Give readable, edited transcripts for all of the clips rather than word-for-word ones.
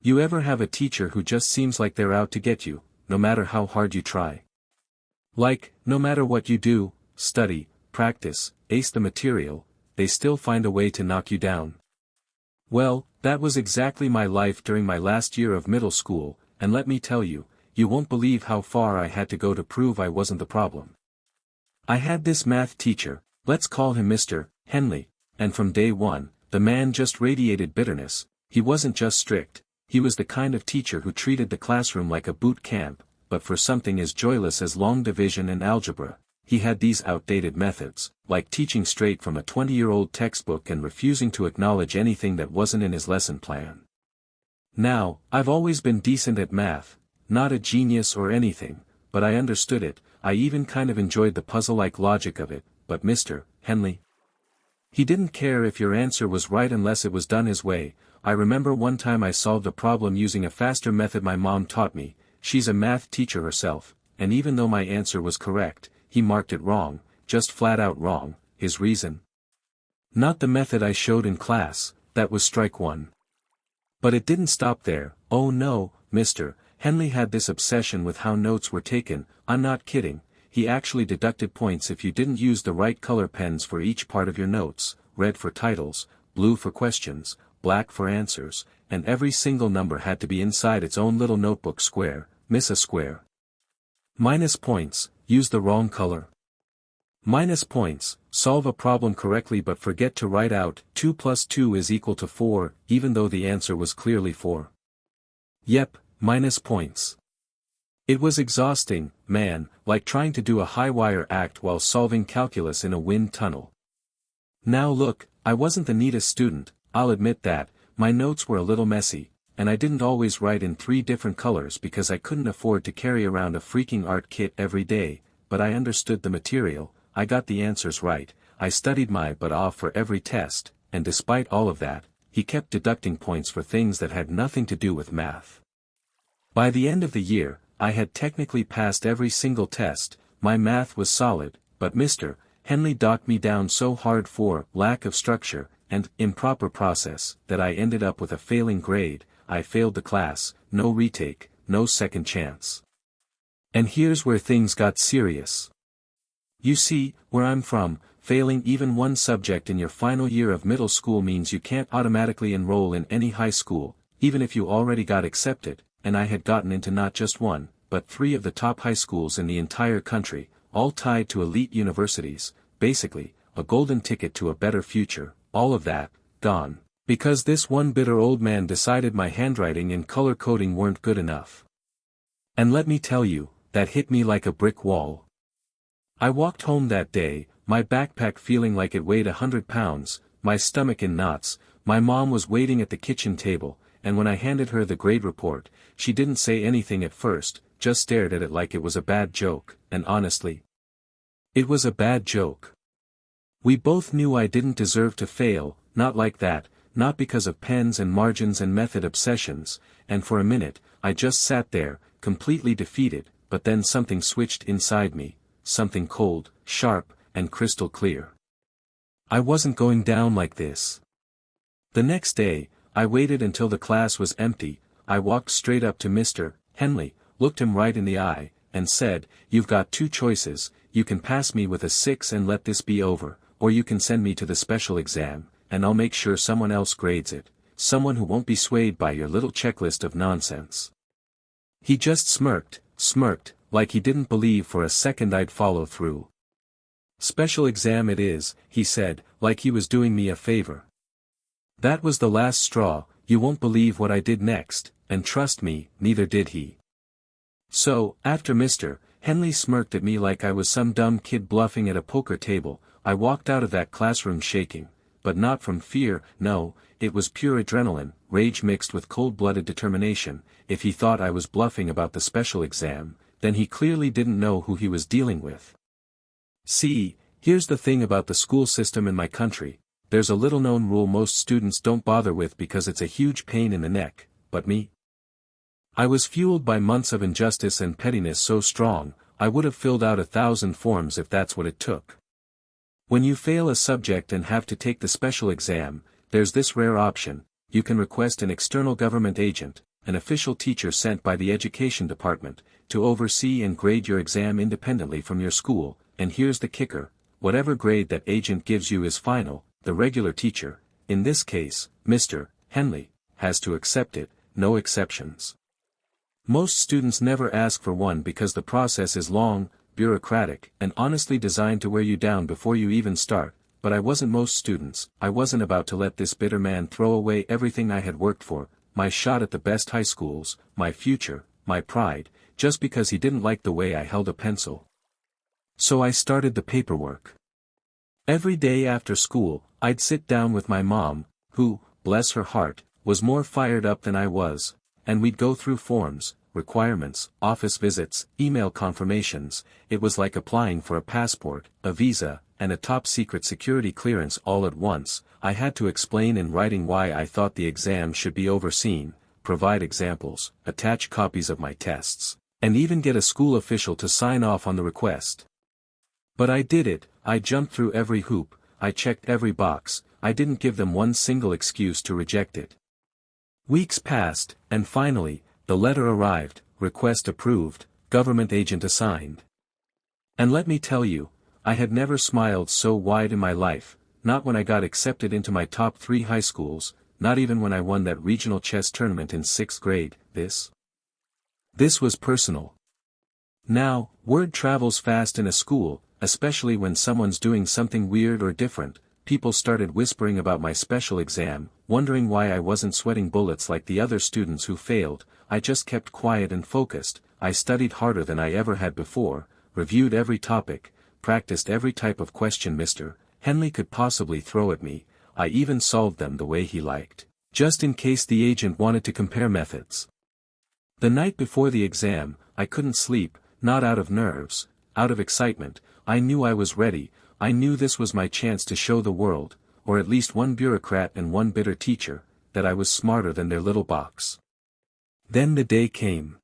You ever have a teacher who just seems like they're out to get you, no matter how hard you try? Like, no matter what you do, study, practice, ace the material, they still find a way to knock you down. Well, that was exactly my life during my last year of middle school, and let me tell you, you won't believe how far I had to go to prove I wasn't the problem. I had this math teacher, let's call him Mr. Henley, and from day one, the man just radiated bitterness. He wasn't just strict, he was the kind of teacher who treated the classroom like a boot camp, but for something as joyless as long division and algebra, he had these outdated methods, like teaching straight from a 20-year-old textbook and refusing to acknowledge anything that wasn't in his lesson plan. Now, I've always been decent at math, not a genius or anything, but I understood it. I even kind of enjoyed the puzzle-like logic of it, but Mr. Henley, he didn't care if your answer was right unless it was done his way. I remember one time I solved a problem using a faster method my mom taught me. She's a math teacher herself, and even though my answer was correct, he marked it wrong, just flat out wrong. His reason? Not the method I showed in class, that was strike one. But it didn't stop there. Oh no, Mr. Henley had this obsession with how notes were taken. I'm not kidding, he actually deducted points if you didn't use the right color pens for each part of your notes, red for titles, blue for questions, black for answers, and every single number had to be inside its own little notebook square. Miss a square. Minus points, use the wrong color. Minus points, solve a problem correctly but forget to write out 2 plus 2 is equal to 4, even though the answer was clearly 4. Yep, minus points. It was exhausting, man, like trying to do a high-wire act while solving calculus in a wind tunnel. Now look, I wasn't the neatest student, I'll admit that. My notes were a little messy, and I didn't always write in 3 different colors because I couldn't afford to carry around a freaking art kit every day, but I understood the material, I got the answers right, I studied my butt off for every test, and despite all of that, he kept deducting points for things that had nothing to do with math. By the end of the year, I had technically passed every single test. My math was solid, but Mr. Henley docked me down so hard for lack of structure and improper process that I ended up with a failing grade. I failed the class, no retake, no second chance. And here's where things got serious. You see, where I'm from, failing even one subject in your final year of middle school means you can't automatically enroll in any high school, even if you already got accepted, and I had gotten into not just one, but 3 of the top high schools in the entire country, all tied to elite universities, basically, a golden ticket to a better future. All of that, gone, because this one bitter old man decided my handwriting and color coding weren't good enough. And let me tell you, that hit me like a brick wall. I walked home that day, my backpack feeling like it weighed 100 pounds, my stomach in knots. My mom was waiting at the kitchen table, and when I handed her the grade report, she didn't say anything at first, just stared at it like it was a bad joke, and honestly, it was a bad joke. We both knew I didn't deserve to fail, not like that, not because of pens and margins and method obsessions, and for a minute, I just sat there, completely defeated, but then something switched inside me, something cold, sharp, and crystal clear. I wasn't going down like this. The next day, I waited until the class was empty. I walked straight up to Mr. Henley, looked him right in the eye, and said, "You've got 2 choices, you can pass me with a 6 and let this be over, or you can send me to the special exam, and I'll make sure someone else grades it, someone who won't be swayed by your little checklist of nonsense." He just smirked, like he didn't believe for a second I'd follow through. "Special exam it is," he said, like he was doing me a favor. That was the last straw. You won't believe what I did next, and trust me, neither did he. So, after Mr. Henley smirked at me like I was some dumb kid bluffing at a poker table, I walked out of that classroom shaking, but not from fear, no, it was pure adrenaline, rage mixed with cold-blooded determination. If he thought I was bluffing about the special exam, then he clearly didn't know who he was dealing with. See, here's the thing about the school system in my country, there's a little-known rule most students don't bother with because it's a huge pain in the neck, but me? I was fueled by months of injustice and pettiness so strong, I would have filled out 1,000 forms if that's what it took. When you fail a subject and have to take the special exam, there's this rare option: you can request an external government agent, an official teacher sent by the education department, to oversee and grade your exam independently from your school, and here's the kicker, whatever grade that agent gives you is final, the regular teacher, in this case, Mr. Henley, has to accept it, no exceptions. Most students never ask for one because the process is long, bureaucratic, and honestly designed to wear you down before you even start, but I wasn't most students. I wasn't about to let this bitter man throw away everything I had worked for, my shot at the best high schools, my future, my pride, just because he didn't like the way I held a pencil. So I started the paperwork. Every day after school, I'd sit down with my mom, who, bless her heart, was more fired up than I was, and we'd go through forms, requirements, office visits, email confirmations. It was like applying for a passport, a visa, and a top-secret security clearance all at once. I had to explain in writing why I thought the exam should be overseen, provide examples, attach copies of my tests, and even get a school official to sign off on the request. But I did it. I jumped through every hoop, I checked every box, I didn't give them one single excuse to reject it. Weeks passed, and finally, the letter arrived, request approved, government agent assigned. And let me tell you, I had never smiled so wide in my life, not when I got accepted into my top 3 high schools, not even when I won that regional chess tournament in 6th grade. This was personal. Now, word travels fast in a school, especially when someone's doing something weird or different. People started whispering about my special exam, wondering why I wasn't sweating bullets like the other students who failed. I just kept quiet and focused. I studied harder than I ever had before, reviewed every topic, practiced every type of question Mr. Henley could possibly throw at me. I even solved them the way he liked, just in case the agent wanted to compare methods. The night before the exam, I couldn't sleep, not out of nerves, out of excitement. I knew I was ready. I knew this was my chance to show the world, or at least one bureaucrat and one bitter teacher, that I was smarter than their little box. Then the day came.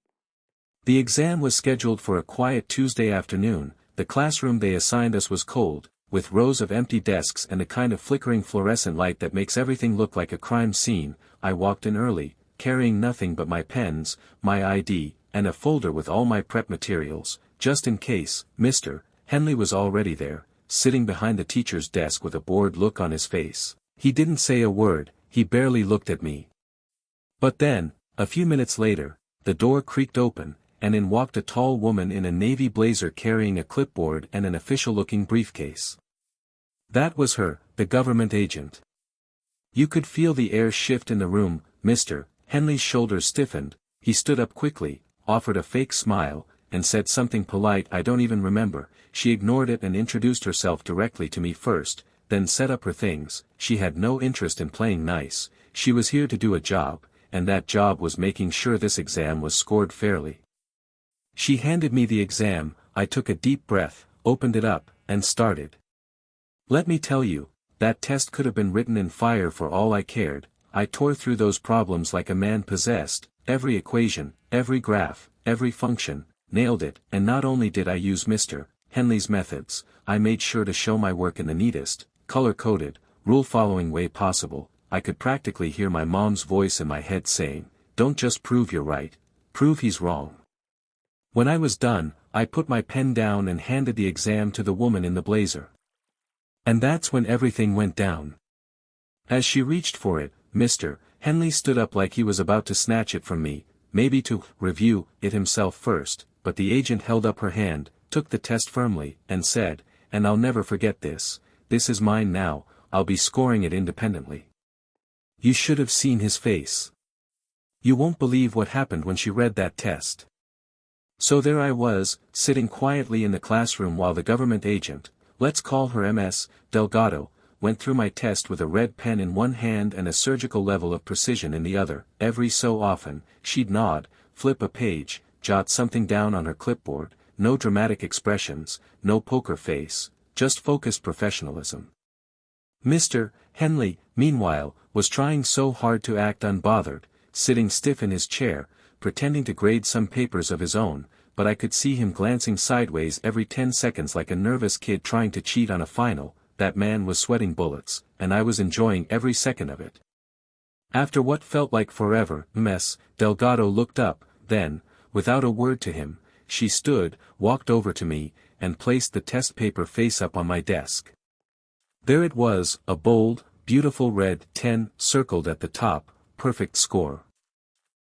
The exam was scheduled for a quiet Tuesday afternoon. The classroom they assigned us was cold, with rows of empty desks and a kind of flickering fluorescent light that makes everything look like a crime scene. I walked in early, carrying nothing but my pens, my ID, and a folder with all my prep materials, just in case. Mr. Henley was already there, sitting behind the teacher's desk with a bored look on his face. He didn't say a word, he barely looked at me. But then, a few minutes later, the door creaked open, and in walked a tall woman in a navy blazer carrying a clipboard and an official-looking briefcase. That was her, the government agent. You could feel the air shift in the room. Mr. Henley's shoulders stiffened, he stood up quickly, offered a fake smile, and said something polite I don't even remember. She ignored it and introduced herself directly to me first, then set up her things. She had no interest in playing nice. She was here to do a job, and that job was making sure this exam was scored fairly. She handed me the exam. I took a deep breath, opened it up, and started. Let me tell you, that test could have been written in fire for all I cared. I tore through those problems like a man possessed, every equation, every graph, every function, nailed it. And not only did I use Mr. Henley's methods, I made sure to show my work in the neatest, color-coded, rule-following way possible. I could practically hear my mom's voice in my head saying, "Don't just prove you're right, prove he's wrong." When I was done, I put my pen down and handed the exam to the woman in the blazer. And that's when everything went down. As she reached for it, Mr. Henley stood up like he was about to snatch it from me, maybe to review it himself first, but the agent held up her hand, took the test firmly, and said, "And I'll never forget this. This is mine now, I'll be scoring it independently." You should have seen his face. You won't believe what happened when she read that test. So there I was, sitting quietly in the classroom while the government agent, let's call her Ms. Delgado, went through my test with a red pen in one hand and a surgical level of precision in the other. Every so often, she'd nod, flip a page, jot something down on her clipboard. No dramatic expressions, no poker face, just focused professionalism. Mr. Henley, meanwhile, was trying so hard to act unbothered, sitting stiff in his chair, pretending to grade some papers of his own, but I could see him glancing sideways every 10 seconds like a nervous kid trying to cheat on a final. That man was sweating bullets, and I was enjoying every second of it. After what felt like forever, Delgado looked up, then, without a word to him, she stood, walked over to me, and placed the test paper face up on my desk. There it was, a bold, beautiful red 10, circled at the top, perfect score.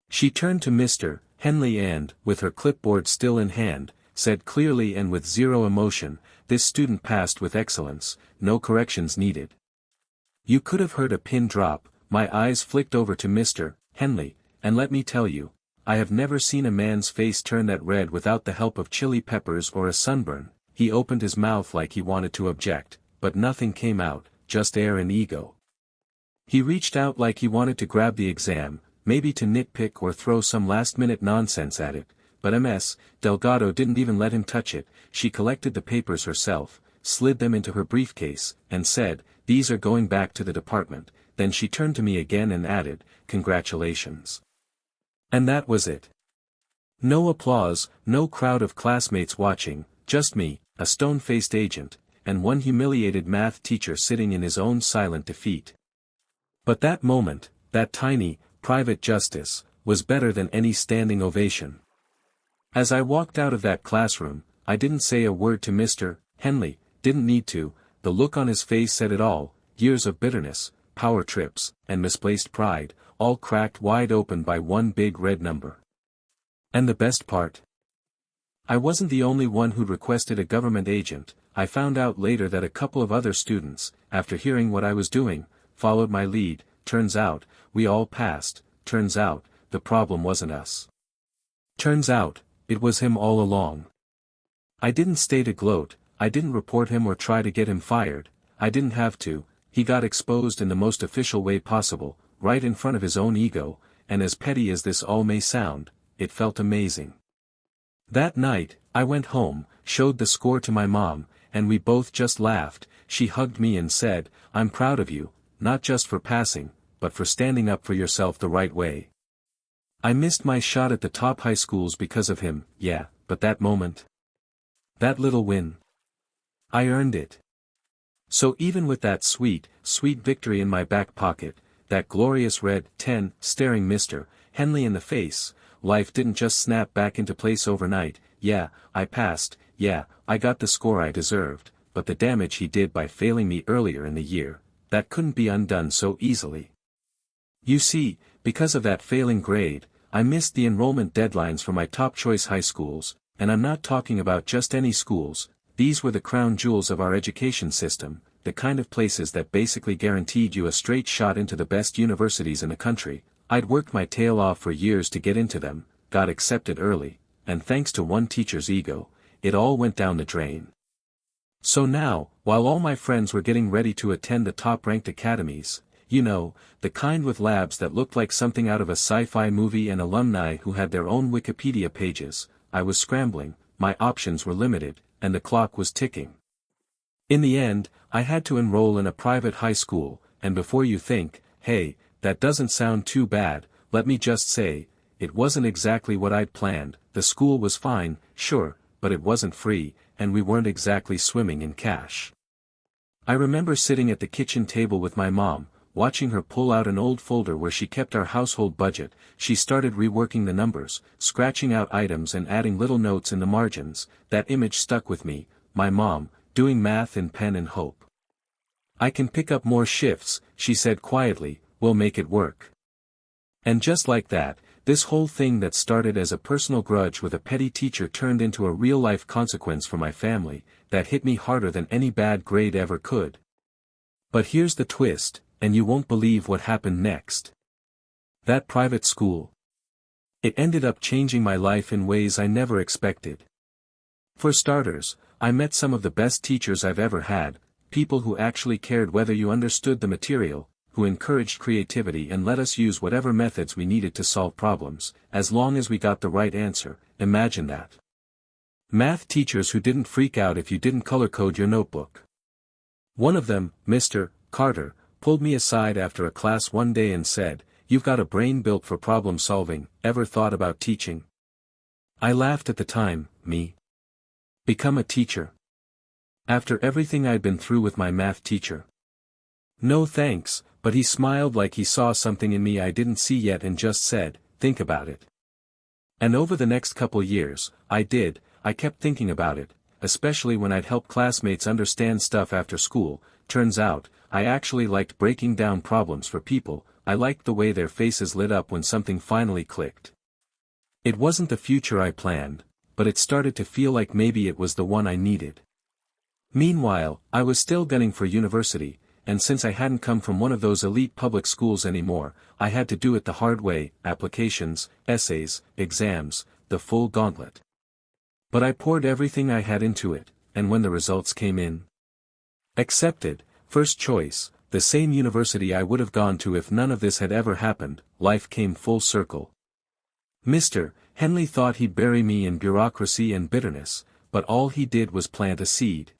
She turned to Mr. Henley and, with her clipboard still in hand, said clearly and with zero emotion, "This student passed with excellence, no corrections needed." You could have heard a pin drop. My eyes flicked over to Mr. Henley, and let me tell you, I have never seen a man's face turn that red without the help of chili peppers or a sunburn. He opened his mouth like he wanted to object, but nothing came out, just air and ego. He reached out like he wanted to grab the exam, maybe to nitpick or throw some last-minute nonsense at it, but Ms. Delgado didn't even let him touch it. She collected the papers herself, slid them into her briefcase, and said, "These are going back to the department." Then she turned to me again and added, "Congratulations." And that was it. No applause, no crowd of classmates watching, just me, a stone-faced agent, and one humiliated math teacher sitting in his own silent defeat. But that moment, that tiny, private justice, was better than any standing ovation. As I walked out of that classroom, I didn't say a word to Mr. Henley, didn't need to. The look on his face said it all: years of bitterness, power trips, and misplaced pride, all cracked wide open by one big red number. And the best part? I wasn't the only one who'd requested a government agent. I found out later that a couple of other students, after hearing what I was doing, followed my lead. Turns out, we all passed. Turns out, the problem wasn't us. Turns out, it was him all along. I didn't stay to gloat, I didn't report him or try to get him fired. I didn't have to. He got exposed in the most official way possible, right in front of his own ego, and as petty as this all may sound, it felt amazing. That night, I went home, showed the score to my mom, and we both just laughed. She hugged me and said, "I'm proud of you, not just for passing, but for standing up for yourself the right way." I missed my shot at the top high schools because of him, yeah, but that moment, that little win, I earned it. So even with that sweet, sweet victory in my back pocket, that glorious red 10 staring Mr. Henley in the face, life didn't just snap back into place overnight. Yeah, I passed, yeah, I got the score I deserved, but the damage he did by failing me earlier in the year, that couldn't be undone so easily. You see, because of that failing grade, I missed the enrollment deadlines for my top choice high schools, and I'm not talking about just any schools. These were the crown jewels of our education system, the kind of places that basically guaranteed you a straight shot into the best universities in the country. I'd worked my tail off for years to get into them, got accepted early, and thanks to one teacher's ego, it all went down the drain. So now, while all my friends were getting ready to attend the top-ranked academies, you know, the kind with labs that looked like something out of a sci-fi movie and alumni who had their own Wikipedia pages, I was scrambling, my options were limited, and the clock was ticking. In the end, I had to enroll in a private high school, and before you think, "Hey, that doesn't sound too bad," let me just say, it wasn't exactly what I'd planned. The school was fine, sure, but it wasn't free, and we weren't exactly swimming in cash. I remember sitting at the kitchen table with my mom, watching her pull out an old folder where she kept our household budget. She started reworking the numbers, scratching out items and adding little notes in the margins. That image stuck with me, my mom, doing math in pen and hope. "I can pick up more shifts," she said quietly, "we'll make it work." And just like that, this whole thing that started as a personal grudge with a petty teacher turned into a real-life consequence for my family, that hit me harder than any bad grade ever could. But here's the twist, and you won't believe what happened next. That private school, it ended up changing my life in ways I never expected. For starters, I met some of the best teachers I've ever had, people who actually cared whether you understood the material, who encouraged creativity and let us use whatever methods we needed to solve problems, as long as we got the right answer. Imagine that. Math teachers who didn't freak out if you didn't color code your notebook. One of them, Mr. Carter, pulled me aside after a class one day and said, "You've got a brain built for problem solving. Ever thought about teaching?" I laughed at the time. Me? Become a teacher? After everything I'd been through with my math teacher? No thanks, But he smiled like he saw something in me I didn't see yet and just said, "Think about it." And over the next couple years, I kept thinking about it, especially when I'd help classmates understand stuff after school. Turns out, I actually liked breaking down problems for people. I liked the way their faces lit up when something finally clicked. It wasn't the future I planned, but it started to feel like maybe it was the one I needed. Meanwhile, I was still gunning for university, and since I hadn't come from one of those elite public schools anymore, I had to do it the hard way: applications, essays, exams, the full gauntlet. But I poured everything I had into it, and when the results came in, accepted, first choice, the same university I would have gone to if none of this had ever happened, life came full circle. Mr. Henley thought he'd bury me in bureaucracy and bitterness, but all he did was plant a seed.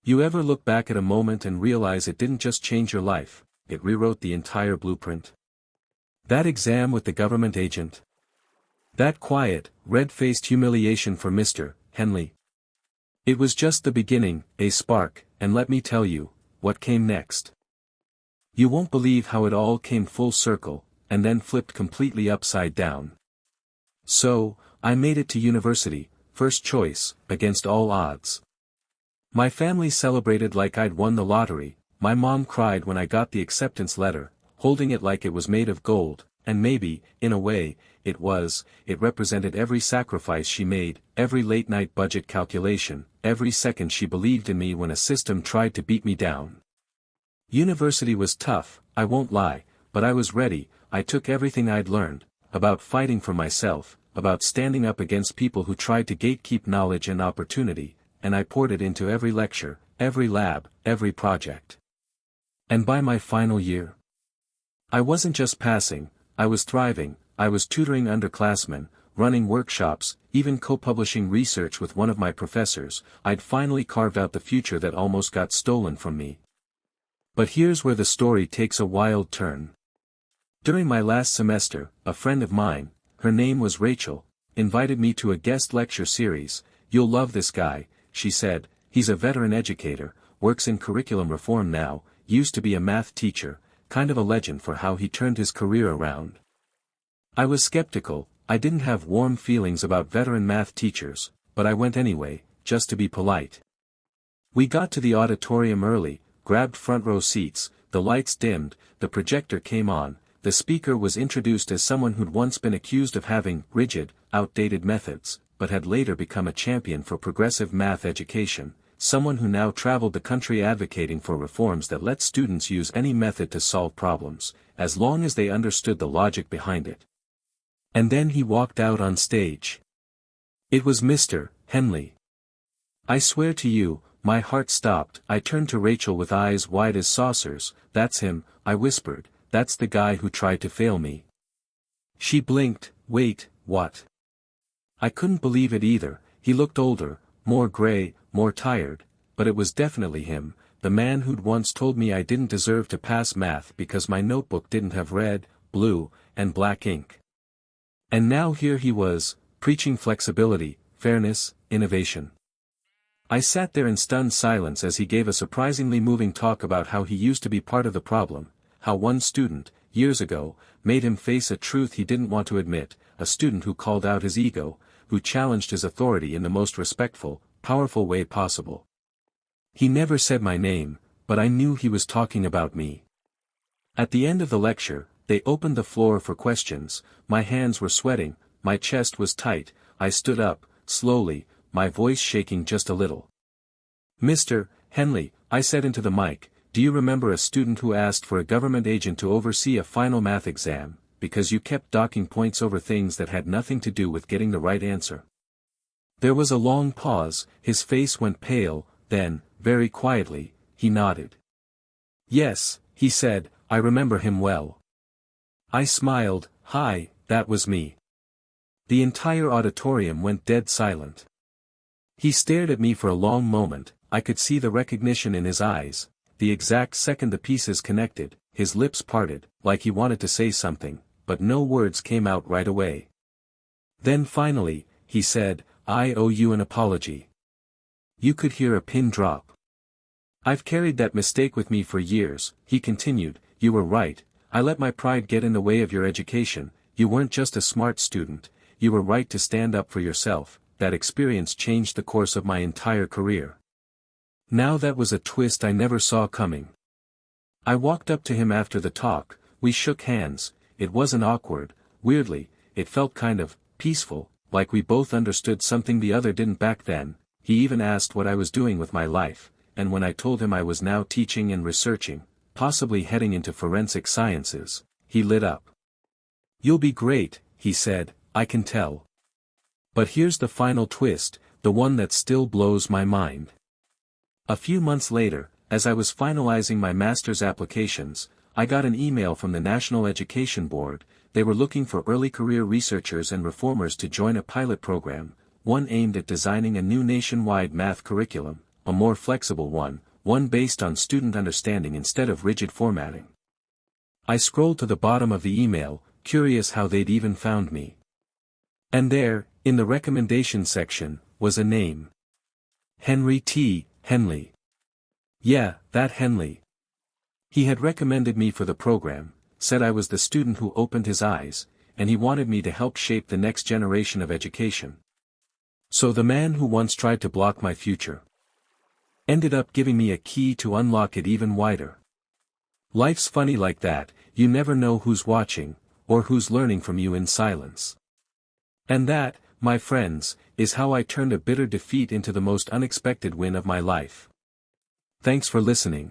You ever look back at a moment and realize it didn't just change your life, it rewrote the entire blueprint? That exam with the government agent. That quiet, red-faced humiliation for Mr. Henley. It was just the beginning, a spark, and let me tell you, what came next. You won't believe how it all came full circle, and then flipped completely upside down. So, I made it to university, first choice, against all odds. My family celebrated like I'd won the lottery. My mom cried when I got the acceptance letter, holding it like it was made of gold, and maybe, in a way, it was. It represented every sacrifice she made, every late-night budget calculation, every second she believed in me when a system tried to beat me down. University was tough, I won't lie, but I was ready. I took everything I'd learned, about fighting for myself, about standing up against people who tried to gatekeep knowledge and opportunity, and I poured it into every lecture, every lab, every project. And by my final year, I wasn't just passing, I was thriving. I was tutoring underclassmen, running workshops, even co-publishing research with one of my professors. I'd finally carved out the future that almost got stolen from me. But here's where the story takes a wild turn. During my last semester, a friend of mine, her name was Rachel, invited me to a guest lecture series. "You'll love this guy," she said. "He's a veteran educator, works in curriculum reform now, used to be a math teacher, kind of a legend for how he turned his career around." I was skeptical. I didn't have warm feelings about veteran math teachers, but I went anyway, just to be polite. We got to the auditorium early, grabbed front row seats, the lights dimmed, the projector came on. The speaker was introduced as someone who'd once been accused of having rigid, outdated methods, but had later become a champion for progressive math education, someone who now traveled the country advocating for reforms that let students use any method to solve problems, as long as they understood the logic behind it. And then he walked out on stage. It was Mr. Henley. I swear to you, my heart stopped. I turned to Rachel with eyes wide as saucers. "That's him," I whispered. "That's the guy who tried to fail me." She blinked. "Wait, what?" I couldn't believe it either. He looked older, more gray, more tired, but it was definitely him, the man who'd once told me I didn't deserve to pass math because my notebook didn't have red, blue, and black ink. And now here he was, preaching flexibility, fairness, innovation. I sat there in stunned silence as he gave a surprisingly moving talk about how he used to be part of the problem, how one student, years ago, made him face a truth he didn't want to admit, a student who called out his ego, who challenged his authority in the most respectful, powerful way possible. He never said my name, but I knew he was talking about me. At the end of the lecture, they opened the floor for questions. My hands were sweating, my chest was tight. I stood up, slowly, my voice shaking just a little. "Mr. Henley," I said into the mic, "do you remember a student who asked for a government agent to oversee a final math exam, because you kept docking points over things that had nothing to do with getting the right answer?" There was a long pause, his face went pale, then, very quietly, he nodded. "Yes," he said, "I remember him well." I smiled. "Hi, that was me." The entire auditorium went dead silent. He stared at me for a long moment. I could see the recognition in his eyes. The exact second the pieces connected, his lips parted, like he wanted to say something, but no words came out right away. Then finally, he said, "I owe you an apology." You could hear a pin drop. "I've carried that mistake with me for years," he continued. you were right, I let my pride get in the way of your education, you weren't just a smart student, you were right to stand up for yourself, that experience changed the course of my entire career. Now that was a twist I never saw coming. I walked up to him after the talk, we shook hands, it wasn't awkward, weirdly, it felt kind of peaceful, like we both understood something the other didn't back then. He even asked what I was doing with my life, and when I told him I was now teaching and researching, possibly heading into forensic sciences, he lit up. "You'll be great," he said, "I can tell. But here's the final twist, the one that still blows my mind." A few months later, as I was finalizing my master's applications, I got an email from the National Education Board. They were looking for early career researchers and reformers to join a pilot program, one aimed at designing a new nationwide math curriculum, a more flexible one based on student understanding instead of rigid formatting. I scrolled to the bottom of the email, curious how they'd even found me. And there, in the recommendation section, was a name. Henry T. Henley. Yeah, that Henley. He had recommended me for the program, said I was the student who opened his eyes, and he wanted me to help shape the next generation of education. So the man who once tried to block my future ended up giving me a key to unlock it even wider. Life's funny like that, you never know who's watching, or who's learning from you in silence. And that, my friends, is how I turned a bitter defeat into the most unexpected win of my life. Thanks for listening.